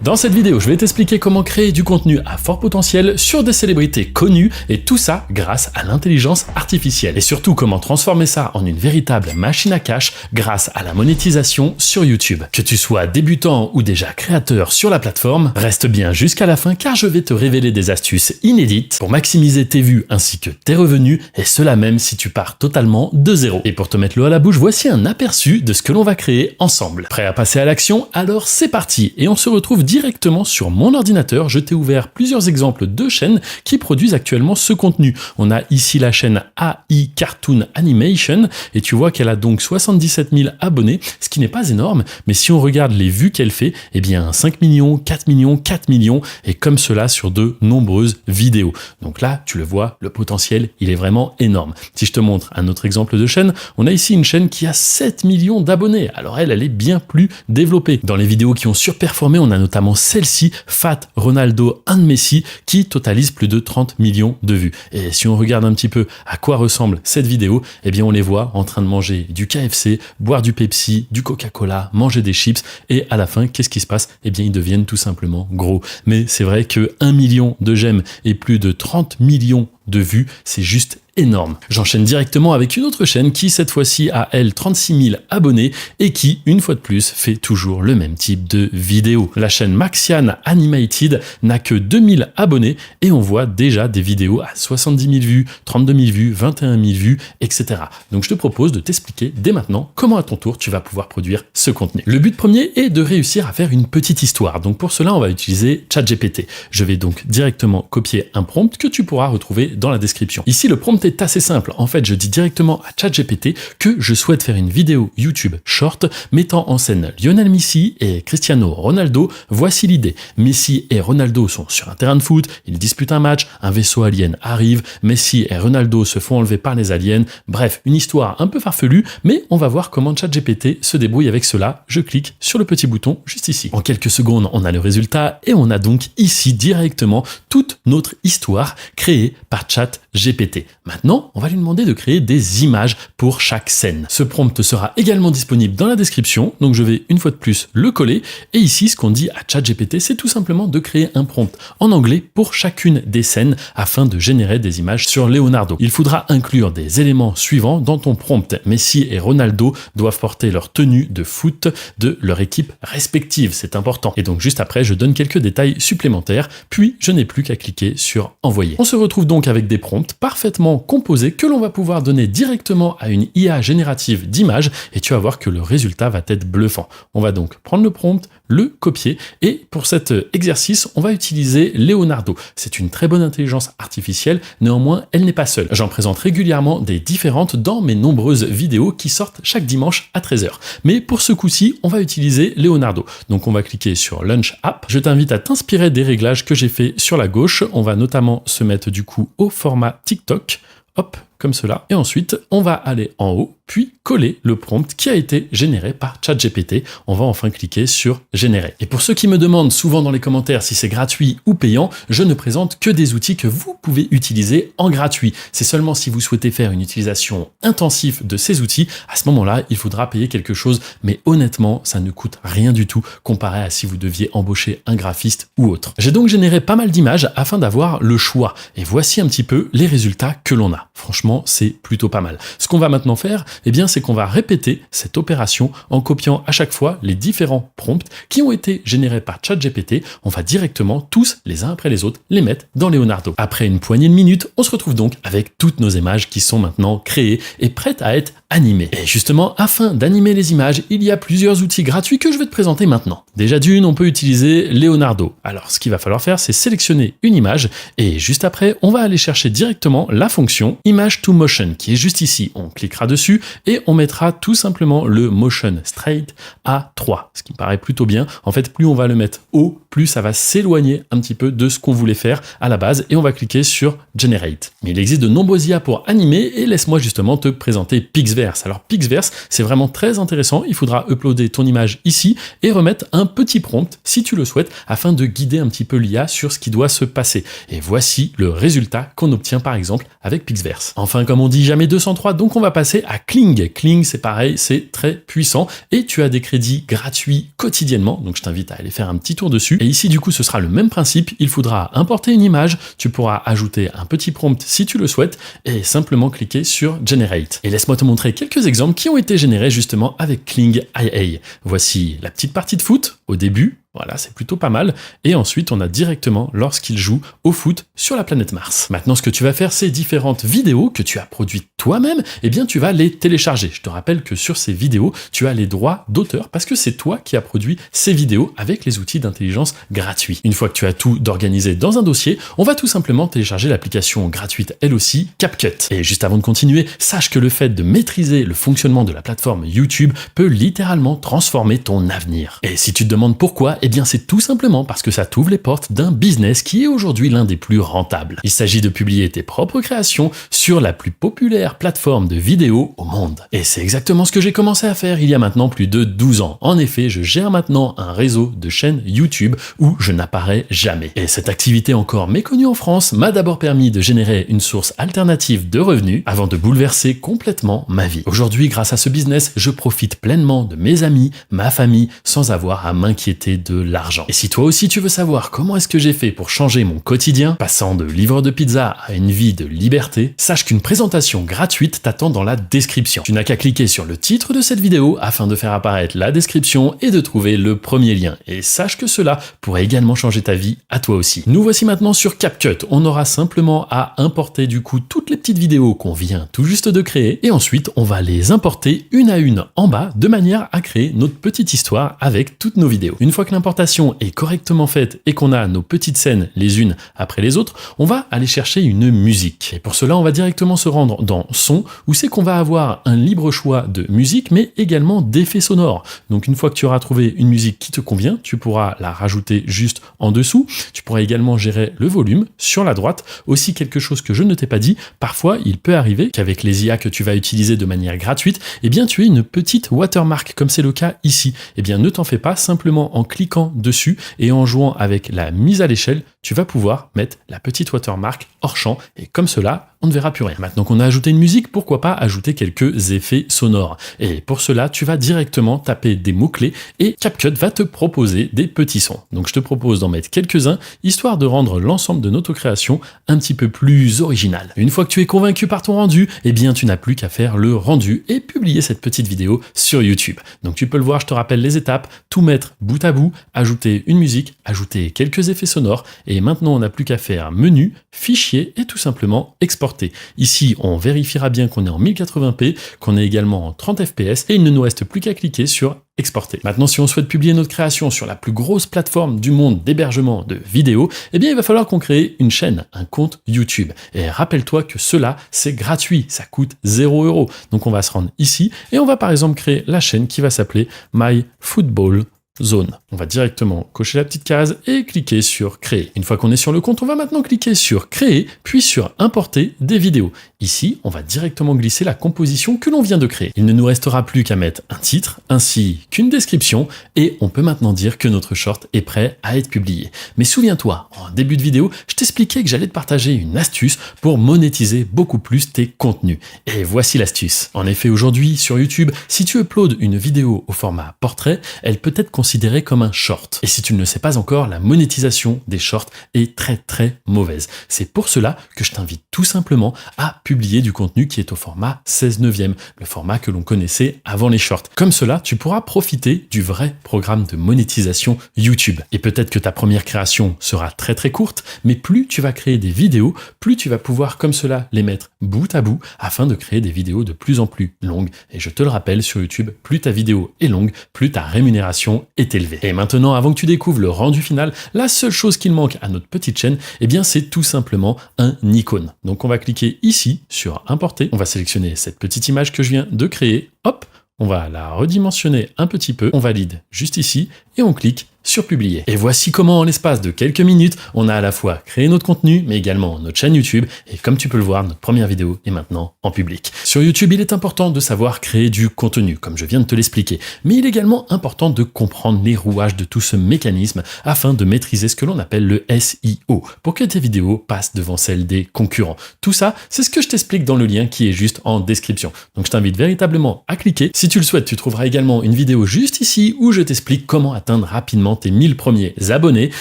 Dans cette vidéo, je vais t'expliquer comment créer du contenu à fort potentiel sur des célébrités connues et tout ça grâce à l'intelligence artificielle. Et surtout comment transformer ça en une véritable machine à cash grâce à la monétisation sur YouTube. Que tu sois débutant ou déjà créateur sur la plateforme, reste bien jusqu'à la fin car je vais te révéler des astuces inédites pour maximiser tes vues ainsi que tes revenus et cela même si tu pars totalement de zéro. Et pour te mettre l'eau à la bouche, voici un aperçu de ce que l'on va créer ensemble. Prêt à passer à l'action? Alors c'est parti et on se retrouve directement sur mon ordinateur. Je t'ai ouvert plusieurs exemples de chaînes qui produisent actuellement ce contenu. On a ici la chaîne AI Cartoon Animation et tu vois qu'elle a donc 77 000 abonnés, ce qui n'est pas énorme, mais si on regarde les vues qu'elle fait, eh bien 5 millions, 4 millions, 4 millions et comme cela sur de nombreuses vidéos. Donc là, tu le vois, le potentiel, il est vraiment énorme. Si je te montre un autre exemple de chaîne, on a ici une chaîne qui a 7 millions d'abonnés. Alors elle est bien plus développée. Dans les vidéos qui ont surperformé, on a notamment celle-ci, Fat Ronaldo and Messi, qui totalise plus de 30 millions de vues. Et si on regarde un petit peu à quoi ressemble cette vidéo, eh bien on les voit en train de manger du KFC, boire du Pepsi, du Coca-Cola, manger des chips, et à la fin, qu'est-ce qui se passe? Eh bien ils deviennent tout simplement gros. Mais c'est vrai que 1 million de j'aime et plus de 30 millions de vues, c'est juste énorme. J'enchaîne directement avec une autre chaîne qui cette fois-ci a elle 36 000 abonnés et qui une fois de plus fait toujours le même type de vidéo. La chaîne Maxian Animated n'a que 2000 abonnés et on voit déjà des vidéos à 70 000 vues, 32 000 vues, 21 000 vues, etc. Donc je te propose de t'expliquer dès maintenant comment à ton tour tu vas pouvoir produire ce contenu. Le but premier est de réussir à faire une petite histoire. Donc pour cela on va utiliser ChatGPT. Je vais donc directement copier un prompt que tu pourras retrouver dans la description. Ici le prompt est assez simple. En fait, je dis directement à ChatGPT que je souhaite faire une vidéo YouTube short mettant en scène Lionel Messi et Cristiano Ronaldo. Voici l'idée. Messi et Ronaldo sont sur un terrain de foot, ils disputent un match, un vaisseau alien arrive, Messi et Ronaldo se font enlever par les aliens. Bref, une histoire un peu farfelue, mais on va voir comment ChatGPT se débrouille avec cela. Je clique sur le petit bouton juste ici. En quelques secondes, on a le résultat et on a donc ici directement toute notre histoire créée par ChatGPT. Maintenant, on va lui demander de créer des images pour chaque scène. Ce prompt sera également disponible dans la description, donc je vais une fois de plus le coller. Et ici, ce qu'on dit à ChatGPT, c'est tout simplement de créer un prompt en anglais pour chacune des scènes afin de générer des images sur Leonardo. Il faudra inclure des éléments suivants dans ton prompt. Messi et Ronaldo doivent porter leur tenue de foot de leur équipe respective, c'est important. Et donc juste après, je donne quelques détails supplémentaires, puis je n'ai plus qu'à cliquer sur envoyer. On se retrouve donc avec des prompts parfaitement composés que l'on va pouvoir donner directement à une IA générative d'images et tu vas voir que le résultat va être bluffant. On va donc prendre le prompt, le copier et pour cet exercice, on va utiliser Leonardo. C'est une très bonne intelligence artificielle, néanmoins, elle n'est pas seule. J'en présente régulièrement des différentes dans mes nombreuses vidéos qui sortent chaque dimanche à 13h. Mais pour ce coup-ci, on va utiliser Leonardo. Donc on va cliquer sur Launch App. Je t'invite à t'inspirer des réglages que j'ai fait sur la gauche. On va notamment se mettre du coup au format TikTok. Hop, comme cela. Et ensuite, on va aller en haut, puis coller le prompt qui a été généré par ChatGPT. On va enfin cliquer sur Générer. Et pour ceux qui me demandent souvent dans les commentaires si c'est gratuit ou payant, je ne présente que des outils que vous pouvez utiliser en gratuit. C'est seulement si vous souhaitez faire une utilisation intensive de ces outils, à ce moment-là, il faudra payer quelque chose. Mais honnêtement, ça ne coûte rien du tout comparé à si vous deviez embaucher un graphiste ou autre. J'ai donc généré pas mal d'images afin d'avoir le choix. Et voici un petit peu les résultats que l'on a. Franchement, c'est plutôt pas mal. Ce qu'on va maintenant faire, eh bien, c'est qu'on va répéter cette opération en copiant à chaque fois les différents prompts qui ont été générés par ChatGPT. On va directement tous, les uns après les autres, les mettre dans Leonardo. Après une poignée de minutes, on se retrouve donc avec toutes nos images qui sont maintenant créées et prêtes à être animées. Et justement, afin d'animer les images, il y a plusieurs outils gratuits que je vais te présenter maintenant. Déjà d'une, on peut utiliser Leonardo. Alors, ce qu'il va falloir faire, c'est sélectionner une image et juste après, on va aller chercher directement la fonction Image to Motion qui est juste ici. On cliquera dessus et on mettra tout simplement le Motion Straight à 3, ce qui me paraît plutôt bien. En fait, plus on va le mettre haut, plus ça va s'éloigner un petit peu de ce qu'on voulait faire à la base et on va cliquer sur Generate. Mais il existe de nombreuses IA pour animer et laisse-moi justement te présenter Pixvert Pixverse. Alors Pixverse, c'est vraiment très intéressant. Il faudra uploader ton image ici et remettre un petit prompt si tu le souhaites afin de guider un petit peu l'IA sur ce qui doit se passer. Et voici le résultat qu'on obtient par exemple avec Pixverse. Enfin, comme on dit jamais 203, donc on va passer à Kling. Kling, c'est pareil, c'est très puissant et tu as des crédits gratuits quotidiennement. Donc je t'invite à aller faire un petit tour dessus. Et ici, du coup, ce sera le même principe. Il faudra importer une image. Tu pourras ajouter un petit prompt si tu le souhaites et simplement cliquer sur Generate. Et laisse-moi te montrer quelques exemples qui ont été générés justement avec Kling IA. Voici la petite partie de foot au début. Voilà, c'est plutôt pas mal. Et ensuite, on a directement lorsqu'il joue au foot sur la planète Mars. Maintenant, ce que tu vas faire, c'est différentes vidéos que tu as produites toi-même, eh bien, tu vas les télécharger. Je te rappelle que sur ces vidéos, tu as les droits d'auteur parce que c'est toi qui as produit ces vidéos avec les outils d'intelligence gratuits. Une fois que tu as tout d'organisé dans un dossier, on va tout simplement télécharger l'application gratuite, elle aussi, CapCut. Et juste avant de continuer, sache que le fait de maîtriser le fonctionnement de la plateforme YouTube peut littéralement transformer ton avenir. Et si tu te demandes pourquoi, eh bien c'est tout simplement parce que ça t'ouvre les portes d'un business qui est aujourd'hui l'un des plus rentables. Il s'agit de publier tes propres créations sur la plus populaire plateforme de vidéos au monde. Et c'est exactement ce que j'ai commencé à faire il y a maintenant plus de 12 ans. En effet, je gère maintenant un réseau de chaînes YouTube où je n'apparais jamais. Et cette activité encore méconnue en France m'a d'abord permis de générer une source alternative de revenus avant de bouleverser complètement ma vie. Aujourd'hui, grâce à ce business, je profite pleinement de mes amis, ma famille, sans avoir à m'inquiéter de l'argent. Et si toi aussi tu veux savoir comment est-ce que j'ai fait pour changer mon quotidien, passant de livreur de pizza à une vie de liberté, sache qu'une présentation gratuite t'attend dans la description. Tu n'as qu'à cliquer sur le titre de cette vidéo afin de faire apparaître la description et de trouver le premier lien. Et sache que cela pourrait également changer ta vie à toi aussi. Nous voici maintenant sur CapCut. On aura simplement à importer du coup toutes les petites vidéos qu'on vient tout juste de créer et ensuite on va les importer une à une en bas de manière à créer notre petite histoire avec toutes nos vidéos. Une fois que l'importation est correctement faite et qu'on a nos petites scènes les unes après les autres, on va aller chercher une musique. Et pour cela, on va directement se rendre dans Son, où c'est qu'on va avoir un libre choix de musique, mais également d'effets sonores. Donc une fois que tu auras trouvé une musique qui te convient, tu pourras la rajouter juste en dessous. Tu pourras également gérer le volume sur la droite. Aussi quelque chose que je ne t'ai pas dit, parfois il peut arriver qu'avec les IA que tu vas utiliser de manière gratuite, eh bien tu aies une petite watermark, comme c'est le cas ici. Eh bien ne t'en fais pas, simplement en cliquant dessus et en jouant avec la mise à l'échelle, tu vas pouvoir mettre la petite watermark hors champ et comme cela, on ne verra plus rien. Maintenant qu'on a ajouté une musique, pourquoi pas ajouter quelques effets sonores. Et pour cela, tu vas directement taper des mots-clés et CapCut va te proposer des petits sons. Donc je te propose d'en mettre quelques-uns, histoire de rendre l'ensemble de notre création un petit peu plus original. Une fois que tu es convaincu par ton rendu, eh bien tu n'as plus qu'à faire le rendu et publier cette petite vidéo sur YouTube. Donc tu peux le voir, je te rappelle les étapes, tout mettre bout à bout, ajouter une musique, ajouter quelques effets sonores et maintenant on n'a plus qu'à faire menu, fichier et tout simplement exporter. Ici, on vérifiera bien qu'on est en 1080p, qu'on est également en 30 fps et il ne nous reste plus qu'à cliquer sur exporter. Maintenant, si on souhaite publier notre création sur la plus grosse plateforme du monde d'hébergement de vidéos, eh bien, il va falloir qu'on crée une chaîne, un compte YouTube. Et rappelle-toi que cela, c'est gratuit, ça coûte 0 €. Donc, on va se rendre ici et on va par exemple créer la chaîne qui va s'appeler My Football Zone. On va directement cocher la petite case et cliquer sur créer. Une fois qu'on est sur le compte, on va maintenant cliquer sur créer, puis sur importer des vidéos. Ici, on va directement glisser la composition que l'on vient de créer. Il ne nous restera plus qu'à mettre un titre, ainsi qu'une description, et on peut maintenant dire que notre short est prêt à être publié. Mais souviens-toi, en début de vidéo, je t'expliquais que j'allais te partager une astuce pour monétiser beaucoup plus tes contenus. Et voici l'astuce. En effet, aujourd'hui, sur YouTube, si tu uploads une vidéo au format portrait, elle peut être considérée comme un short. Et si tu ne le sais pas encore, la monétisation des shorts est très mauvaise. C'est pour cela que je t'invite tout simplement à publier du contenu qui est au format 16/9, le format que l'on connaissait avant les shorts. Comme cela, tu pourras profiter du vrai programme de monétisation YouTube. Et peut-être que ta première création sera très courte, mais plus tu vas créer des vidéos, plus tu vas pouvoir comme cela les mettre bout à bout afin de créer des vidéos de plus en plus longues. Et je te le rappelle, sur YouTube, plus ta vidéo est longue, plus ta rémunération est élevée. Et maintenant, avant que tu découvres le rendu final, la seule chose qu'il manque à notre petite chaîne, eh bien, c'est tout simplement un icône. Donc, on va cliquer ici sur importer. On va sélectionner cette petite image que je viens de créer. Hop, on va la redimensionner un petit peu. On valide juste ici et on clique sur publier. Et voici comment en l'espace de quelques minutes, on a à la fois créé notre contenu, mais également notre chaîne YouTube. Et comme tu peux le voir, notre première vidéo est maintenant en public. Sur YouTube, il est important de savoir créer du contenu, comme je viens de te l'expliquer. Mais il est également important de comprendre les rouages de tout ce mécanisme afin de maîtriser ce que l'on appelle le SEO, pour que tes vidéos passent devant celles des concurrents. Tout ça, c'est ce que je t'explique dans le lien qui est juste en description. Donc je t'invite véritablement à cliquer. Si tu le souhaites, tu trouveras également une vidéo juste ici où je t'explique comment atteindre rapidement tes 1000 premiers abonnés.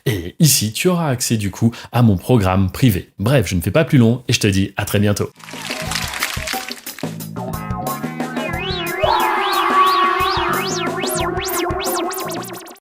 Et ici, tu auras accès du coup à mon programme privé. Bref, je ne fais pas plus long et je te dis à très bientôt.